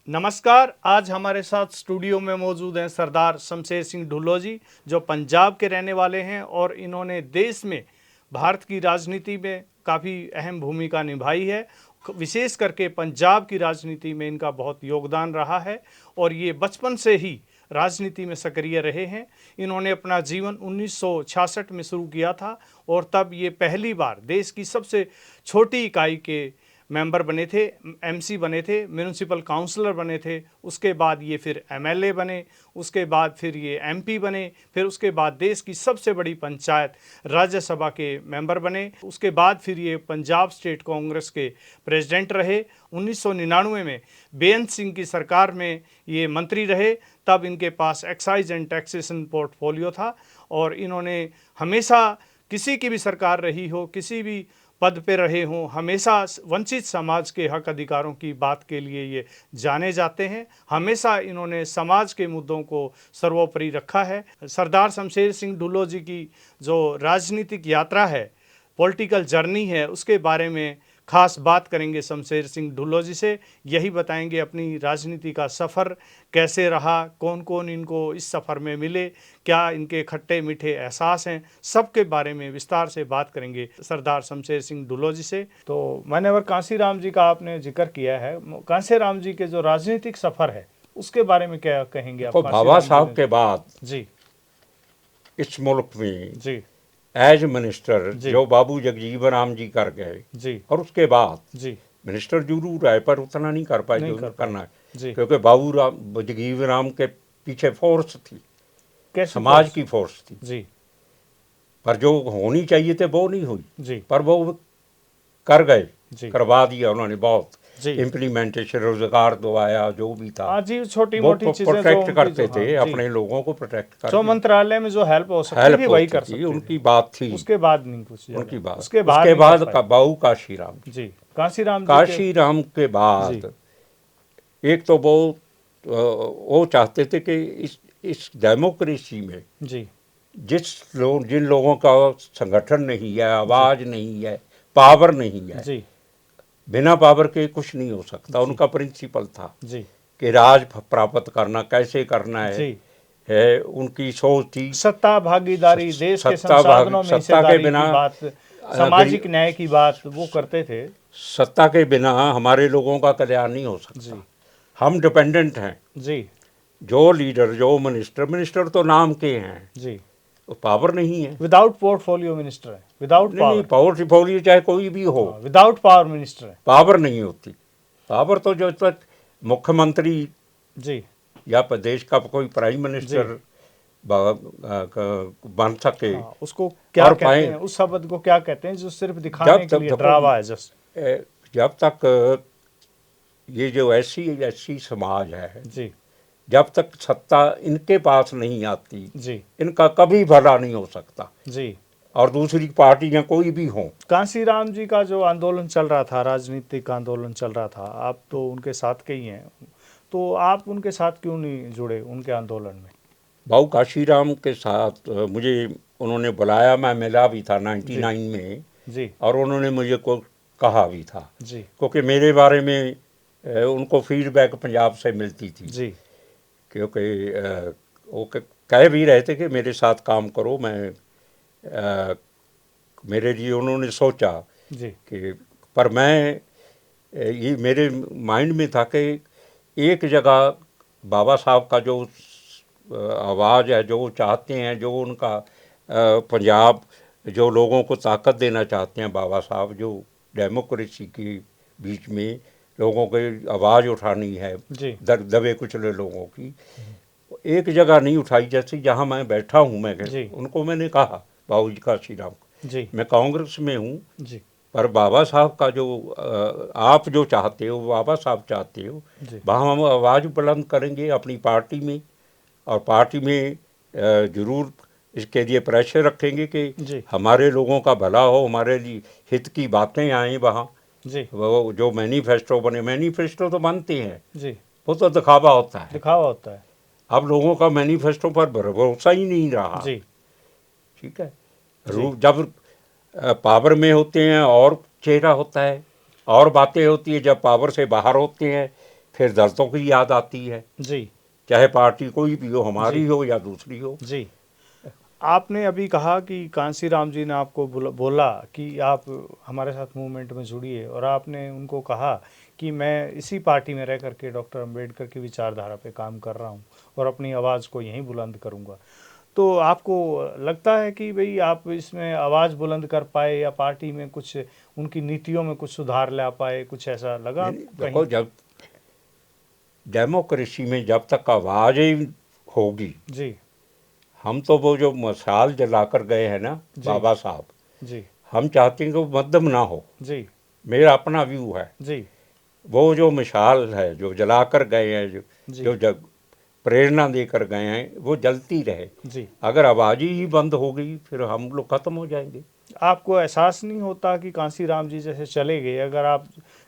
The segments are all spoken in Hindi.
नमस्कार। आज हमारे साथ स्टूडियो में मौजूद हैं सरदार शमशेर सिंह ढुल्लो जी, जो पंजाब के रहने वाले हैं और इन्होंने देश में भारत की राजनीति में काफ़ी अहम भूमिका निभाई है। विशेष करके पंजाब की राजनीति में इनका बहुत योगदान रहा है और ये बचपन से ही राजनीति में सक्रिय रहे हैं। इन्होंने अपना जीवन 1966 में शुरू किया था और तब ये पहली बार देश की सबसे छोटी इकाई के मेंबर बने थे, एमसी बने थे, म्यूनिसिपल काउंसलर बने थे। उसके बाद ये फिर एमएलए बने, उसके बाद फिर ये एमपी बने, फिर उसके बाद देश की सबसे बड़ी पंचायत राज्यसभा के मेंबर बने। उसके बाद फिर ये पंजाब स्टेट कांग्रेस के प्रेसिडेंट रहे। 1999 में बेअंत सिंह की सरकार में ये मंत्री रहे। तब इनके पास एक्साइज एंड टैक्सेशन पोर्टफोलियो था और इन्होंने हमेशा किसी की भी सरकार रही हो, किसी भी पद पे रहे हों, हमेशा वंचित समाज के हक अधिकारों की बात के लिए ये जाने जाते हैं। हमेशा इन्होंने समाज के मुद्दों को सर्वोपरि रखा है। सरदार शमशेर सिंह ढुल्लो जी की जो राजनीतिक यात्रा है, पॉलिटिकल जर्नी है, उसके बारे में खास बात करेंगे शमशेर सिंह ढुल्लो जी से। यही बताएंगे अपनी राजनीति का सफ़र कैसे रहा, कौन कौन इनको इस सफ़र में मिले, क्या इनके खट्टे मीठे एहसास हैं, सबके बारे में विस्तार से बात करेंगे सरदार शमशेर सिंह ढुल्लो जी से। तो मान्यवर कांशीराम जी का आपने जिक्र किया है, कांशीराम जी के जो राजनीतिक सफ़र है उसके बारे में क्या कहेंगे आप? बाबा साहब के बाद जी इस मुल्क में जी एज मिनिस्टर जो बाबू जगजीवन राम जी कर गए जी और उसके बाद जी मिनिस्टर जरूर आए पर उतना नहीं कर पाए जो करना है, जी। क्योंकि जगजीवन राम के पीछे फोर्स थी, समाज फोर्स? की फोर्स थी जी पर जो होनी चाहिए थे वो नहीं हुई जी पर वो कर गए, जी करवा दिया उन्होंने बहुत जी। इम्प्लीमेंटेशन, रोजगार दवाया, जो भी था जी, छोटी वो मोटी चीजें प्रोटेक्ट करते थे, हाँ, अपने लोगों को प्रोटेक्ट जो करके मंत्रालय में जो हेल्प हो सकती थी हेल्प वही होती कर थी, सकते उनकी थे। बात थी। उसके बाद नहीं कुछ उनकी बात उसके उसके नहीं बाद कर का पाए। बाबू काशीराम जी, काशीराम जी काशीराम के जी बाद एक तो वो चाहते थे कि इस डेमोक्रेसी में जी जिन लोगों का संगठन नहीं है, आवाज नहीं है, पावर नहीं है, जी बिना पावर के कुछ नहीं हो सकता। जी उनका प्रिंसिपल था जी कि राज प्राप्त करना कैसे करना जी है उनकी सोच थी। सत्ता भागीदारी, देश के संसाधनों में सत्ता के हिस्सेदारी बिना की बात, सामाजिक न्याय की बात वो करते थे। सत्ता के बिना हमारे लोगों का कल्याण नहीं हो सकता। जी हम डिपेंडेंट हैं। जी जो लीडर, जो मिनिस्टर तो नाम के हैं, जी, पावर नहीं है। विदाउट पोर्टफोलियो मिनिस्टर है, विदाउट नहीं, पावर चाहे कोई भी हो, विदाउट पावर मिनिस्टर है। पावर नहीं होती। पावर तो जो तक मुख्यमंत्री जी या प्रदेश का कोई प्राइम मिनिस्टर बन सके, उसको क्या कहते हैं, उस शब्द को क्या कहते हैं जो सिर्फ दिखाने के लिए ड्रावा है? जब तक ये जो ऐसी समाज है, जी, जब तक सत्ता इनके पास नहीं आती जी, इनका कभी भला नहीं हो सकता। जी, और दूसरी पार्टियां कोई भी हों। कांशीराम जी का जो आंदोलन चल रहा था, राजनीतिक आंदोलन चल रहा था, आप तो उनके साथ के ही हैं, तो आप उनके साथ क्यों नहीं जुड़े उनके आंदोलन में? भाऊ काशीराम के साथ मुझे उन्होंने बुलाया, मैं मिला भी था 99 में जी, और उन्होंने मुझे को कहा भी था जी, क्योंकि मेरे बारे में उनको फीडबैक पंजाब से मिलती थी जी, क्योंकि वो कह भी रहे थे कि मेरे साथ काम करो। मेरे लिए उन्होंने सोचा जी, कि पर मैं ये मेरे माइंड में था कि एक जगह बाबा साहब का जो आवाज़ है, जो चाहते हैं, जो उनका पंजाब जो लोगों को ताकत देना चाहते हैं, बाबा साहब जो डेमोक्रेसी के बीच में लोगों की आवाज़ उठानी है, दबे कुचले लोगों की, एक जगह नहीं उठाई। जैसे जहाँ मैं बैठा हूँ, मैं उनको मैंने कहा, बाबू जी काशीराम को, मैं कांग्रेस में हूँ पर बाबा साहब का जो आप जो चाहते हो, बाबा साहब चाहते हो, वहाँ हम आवाज़ बुलंद करेंगे अपनी पार्टी में और पार्टी में ज़रूर इसके लिए प्रेशर रखेंगे कि हमारे लोगों का भला हो, हमारे लिए हित की बातें आएँ वहाँ। वो जो मैनिफेस्टो बने, मैनिफेस्टो तो बनते हैं, वो तो दिखावा होता है। अब लोगों का मैनिफेस्टो पर भरोसा ही नहीं रहा। ठीक है, जब पावर में होते हैं और चेहरा होता है और बातें होती है, जब पावर से बाहर होते हैं फिर दर्दों की याद आती है, जी चाहे पार्टी कोई भी हो, हमारी जी हो या दूसरी हो। जी। आपने अभी कहा कि कांसीराम जी ने आपको बोला कि आप हमारे साथ मूवमेंट में जुड़िए, और आपने उनको कहा कि मैं इसी पार्टी में रह करके डॉक्टर अंबेडकर की विचारधारा पे काम कर रहा हूँ और अपनी आवाज़ को यहीं बुलंद करूँगा। तो आपको लगता है कि भाई आप इसमें आवाज़ बुलंद कर पाए, या पार्टी में कुछ उनकी नीतियों में कुछ सुधार ला पाए, कुछ ऐसा लगा नहीं, आपको कहीं? देखो, जब डेमोक्रेसी में जब तक आवाज़ ही होगी, जी हम तो वो जो मशाल जलाकर गए हैं ना जी बाबा साहब, जी हम चाहते हैं कि वो मध्यम ना हो। जी मेरा अपना व्यू है, जी वो जो मशाल है जो जलाकर गए हैं, जो जी जो जग प्रेरणा देकर गए हैं, वो जलती रहे। जी। अगर आवाज़ ही बंद हो गई फिर हम लोग खत्म हो जाएंगे। आपको एहसास नहीं होता कि कांसीराम जी जैसे चले गए, अगर आप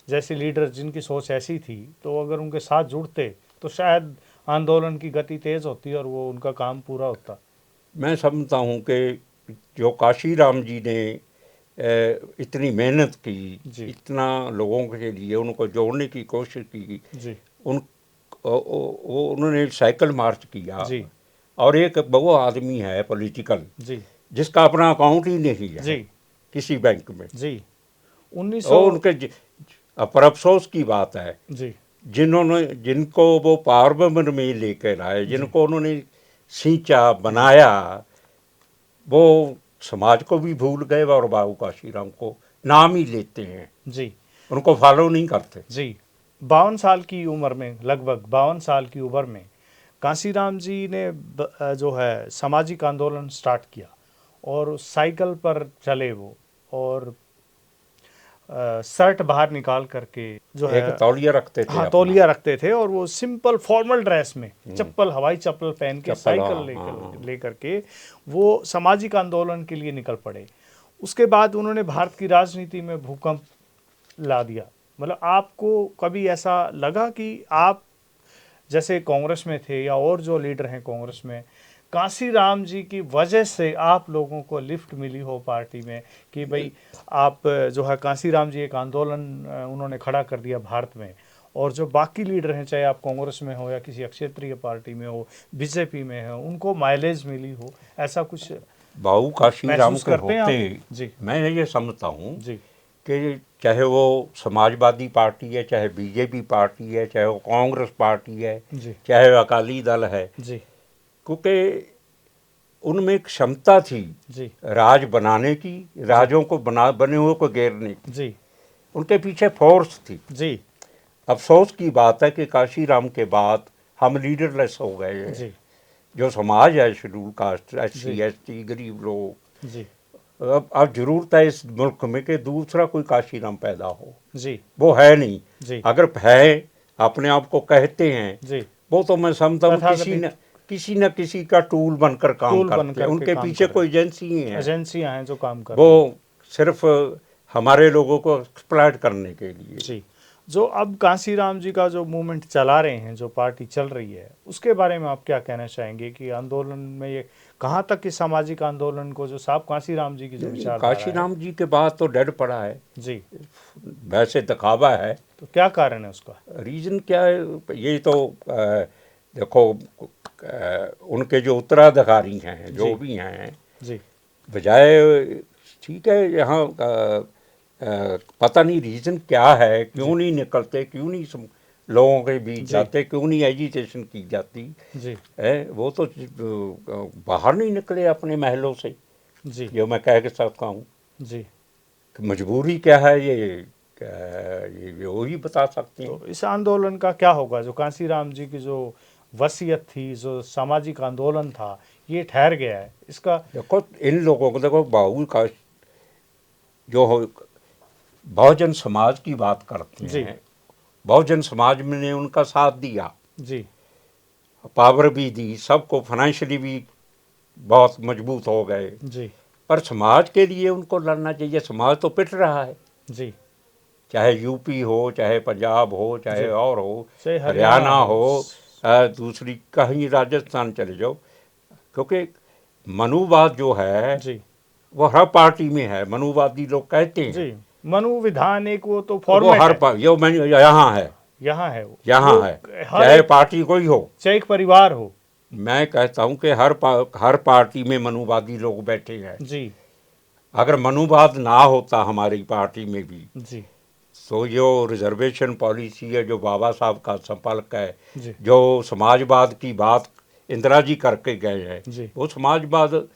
जैसे लीडर जिनकी सोच ऐसी थी, तो अगर उनके साथ जुड़ते तो शायद आंदोलन की गति तेज होती और वो उनका काम पूरा होता? मैं समझता हूँ कि जो काशीराम जी ने इतनी मेहनत की, जी इतना लोगों के लिए उनको जोड़ने की कोशिश की, जी उन वो उन्होंने साइकिल मार्च किया। जी और एक वो आदमी है पॉलिटिकल जी जिसका अपना अकाउंट ही नहीं जी है किसी बैंक में। जी 1900। और उनके पर अफसोस की बात है, जी जिनको वो पार्लियामेंट में लेकर आए, जी जिनको उन्होंने सींचा बनाया, वो समाज को भी भूल गए और बाबू काशीराम को नाम ही लेते हैं, जी उनको फॉलो नहीं करते। जी। 52 साल की उम्र में, लगभग 52 साल की उम्र में कांसीराम जी ने जो है सामाजिक आंदोलन स्टार्ट किया, और साइकिल पर चले वो, और शर्ट बाहर निकाल करके जो है, एक तौलिया रखते थे हाँ, अपना। तौलिया रखते थे, और वो सिंपल फॉर्मल ड्रेस में चप्पल, हवाई चप्पल पहन के चप्पल, साइकिल हाँ, लेकर के वो सामाजिक आंदोलन के लिए निकल पड़े। उसके बाद उन्होंने भारत की राजनीति में भूकंप ला दिया। मतलब आपको कभी ऐसा लगा कि आप जैसे कांग्रेस में थे, या और जो लीडर हैं कांग्रेस में, कांसीराम जी की वजह से आप लोगों को लिफ्ट मिली हो पार्टी में, कि भाई आप जो है कांसीराम जी एक आंदोलन उन्होंने खड़ा कर दिया भारत में, और जो बाकी लीडर हैं, चाहे आप कांग्रेस में हो या किसी क्षेत्रीय पार्टी में हो, बीजेपी में हो, उनको माइलेज मिली हो, ऐसा कुछ बाबू काशीराम महसूस के करते हैं होते आप? जी मैं ये समझता हूँ जी कि चाहे वो समाजवादी पार्टी है, चाहे बीजेपी पार्टी है, चाहे वो कांग्रेस पार्टी है, जी चाहे वो अकाली दल है, जी क्योंकि उनमें एक क्षमता थी जी राज बनाने की, राजों को बने हुए को घेरने की। जी उनके पीछे फोर्स थी। जी अफसोस की बात है कि काशीराम के बाद हम लीडरलेस हो गए हैं। जी जो समाज है, शेड्यूल कास्ट, जी SC ST, गरीब लोग, जी अब जरूरत है इस मुल्क में कि दूसरा कोई काशीराम पैदा हो। जी वो है नहीं। जी अगर है, अपने आप को कहते हैं, जी वो तो मैं समझता हूँ तथाकथित किसी न किसी का टूल बनकर काम टूल बन करते हैं। करके उनके काम पीछे कर कोई रहे एजेंसी ही हैं, है, एजेंसियां हैं जो काम कर वो रही हैं। सिर्फ हमारे लोगों को एक्सप्लॉइट करने के लिए। जी। जो अब कांसीराम जी का जो मूवमेंट चला रहे हैं, जो पार्टी चल रही है, उसके बारे में आप क्या कहना चाहेंगे कि आंदोलन में ये कहाँ तक इस सामाजिक आंदोलन को, जो साहब कांसीराम जी की जो विचारधारा है? काशीराम जी के बाद तो डेड पड़ा है, जी। वैसे दिखावा है। तो क्या कारण है उसका? रीज़न क्या है, ये तो देखो, उनके जो उत्तराधिकारी हैं, जो जी भी हैं, जी बजाय, ठीक है, यहाँ पता नहीं रीज़न क्या है, जी क्यों नहीं निकलते, क्यों नहीं लोगों के बीच जी जाते, क्यों नहीं एजिटेशन की जाती जी है। वो तो बाहर नहीं निकले अपने महलों से, जी जो मैं कह के सकता हूँ जी। कि मजबूरी क्या है, ये वही बता सकते हैं। तो इस आंदोलन का क्या होगा? जो कांसीराम जी की जो वसीयत थी, जो सामाजिक आंदोलन था, ये ठहर गया है, इसका? देखो, इन लोगों को देखो, बाबू का जो बहुजन समाज की बात करते जी हैं, बहुजन समाज में ने उनका साथ दिया, जी पावर भी दी, सबको फाइनेंशियली भी बहुत मजबूत हो गए। जी पर समाज के लिए उनको लड़ना चाहिए। समाज तो पिट रहा है, जी चाहे यूपी हो, चाहे पंजाब हो, चाहे जी, और हो, चाहे हरियाणा हरियाणा हो, दूसरी कहीं राजस्थान चले जाओ, क्योंकि मनुवाद जो है जी वो हर पार्टी में है। मनुवादी लोग कहते हैं, जी। मनु विधान एक वो तो वो फॉर्मेट है। जो मैं यहाँ है, यहाँ है वो, यहाँ है, हर चाहे पार्टी कोई हो। चाहे एक परिवार हो। मैं कहता हूँ कि हर पार्टी में मनुवादी लोग बैठे हैं। जी अगर मनुवाद ना होता हमारी पार्टी में भी, जी तो जो रिजर्वेशन पॉलिसी है, जो बाबा साहब का संपर्क है, जी जो समाजवाद की बात इंदिरा जी करके गए हैं, जी वो समाजवाद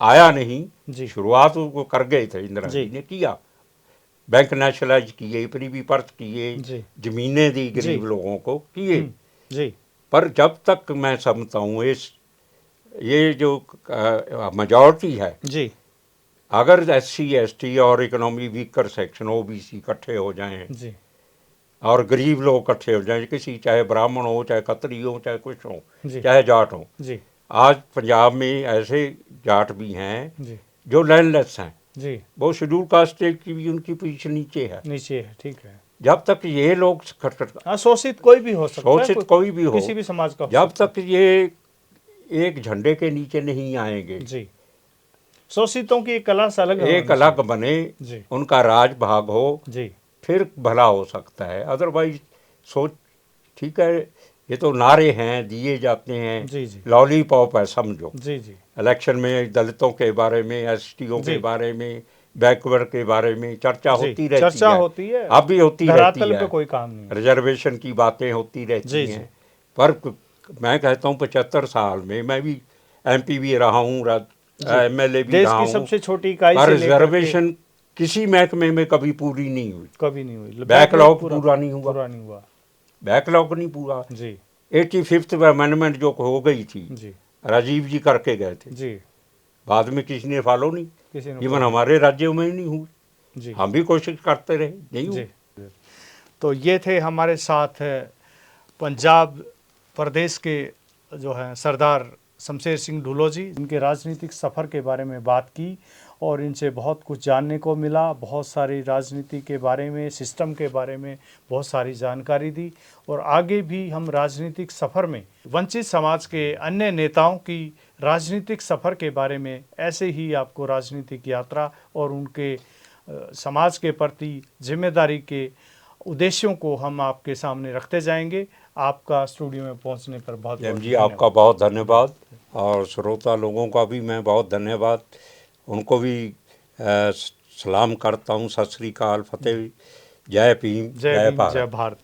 आया नहीं। जी शुरुआत वो कर गए थे, इंदिरा जी जी ने किया। बैंक नेशनलाइज किए, प्रीवी पर्थ किए, जी जमीनें दी जी गरीब लोगों को किए। जी पर जब तक मैं समझता हूँ ये जो मेजॉरिटी है, जी अगर SC ST और इकोनॉमी वीकर सेक्शन OBC इकट्ठे हो जाएं जी और गरीब लोग इकट्ठे हो जाएं, किसी चाहे ब्राह्मण हो, चाहे खत्री हो, चाहे कुछ हो, जी चाहे जाट हो। जी आज पंजाब में ऐसे जाट भी हैं जी जो लैंडलेस हैं, जी वो शेड्यूल कास्ट की भी उनकी पोजीशन नीचे है। नीचे है, ठीक है। जब तक ये लोग हाँ, शोषित कोई भी हो सकता है, शोषित कोई भी हो, किसी भी समाज का हो जब सकता तक ये एक झंडे के नीचे नहीं आएंगे, है। जी, शोषितों की एक क्लास अलग एक होनी अलग चाहिए। बने, जी उनका राज भाग हो, जी फिर भला हो सकता है। अदरवाइज सोच, ठीक है, ये तो नारे हैं, दिए जाते हैं, जी जी लॉलीपॉप है समझो। जी जी इलेक्शन में दलितों के बारे में, STO के जी बारे में, बैकवर्ड के बारे में चर्चा जी होती रहती चर्चा है, होती है, अब भी होती रहती धरातल पे है। कोई काम नहीं है। रिजर्वेशन की बातें होती रहती जी जी हैं। पर मैं कहता हूँ 75 साल में मैं भी MP भी रहा हूँ, जी, MLA भी देश रहा की हूँ, सबसे छोटी इकाई पर से लेकर के रिजर्वेशन किसी महकमे में कभी पूरी नहीं हुई। कभी नहीं हुई। बैकलॉग पूरा नहीं हुआ, पूरा नहीं हुआ। बैकलॉग नहीं पूरा। जी 85th अमेंडमेंट जो हो गई थी, जी राजीव जी करके गए थे, जी बाद में किसी ने फॉलो नहीं, किसी ने इवन follow हमारे राज्यों में ही नहीं हुई। जी हम भी कोशिश करते रहे, नहीं जी। हुई। तो ये थे हमारे साथ पंजाब प्रदेश के जो हैं सरदार शमशेर सिंह ढुल्लो जी, इनके राजनीतिक सफ़र के बारे में बात की और इनसे बहुत कुछ जानने को मिला। बहुत सारी राजनीति के बारे में, सिस्टम के बारे में बहुत सारी जानकारी दी और आगे भी हम राजनीतिक सफ़र में वंचित समाज के अन्य नेताओं की राजनीतिक सफ़र के बारे में ऐसे ही आपको राजनीतिक यात्रा और उनके समाज के प्रति जिम्मेदारी के उद्देश्यों को हम आपके सामने रखते जाएंगे। आपका स्टूडियो में पहुंचने पर बहुत जैम बहुत जी, आपका बहुत धन्यवाद और श्रोता लोगों का भी मैं बहुत धन्यवाद, उनको भी सलाम करता हूँ। सत श्री अकाल, फतेह, जय भीम, जय जय भीम, जय भारत। भारत।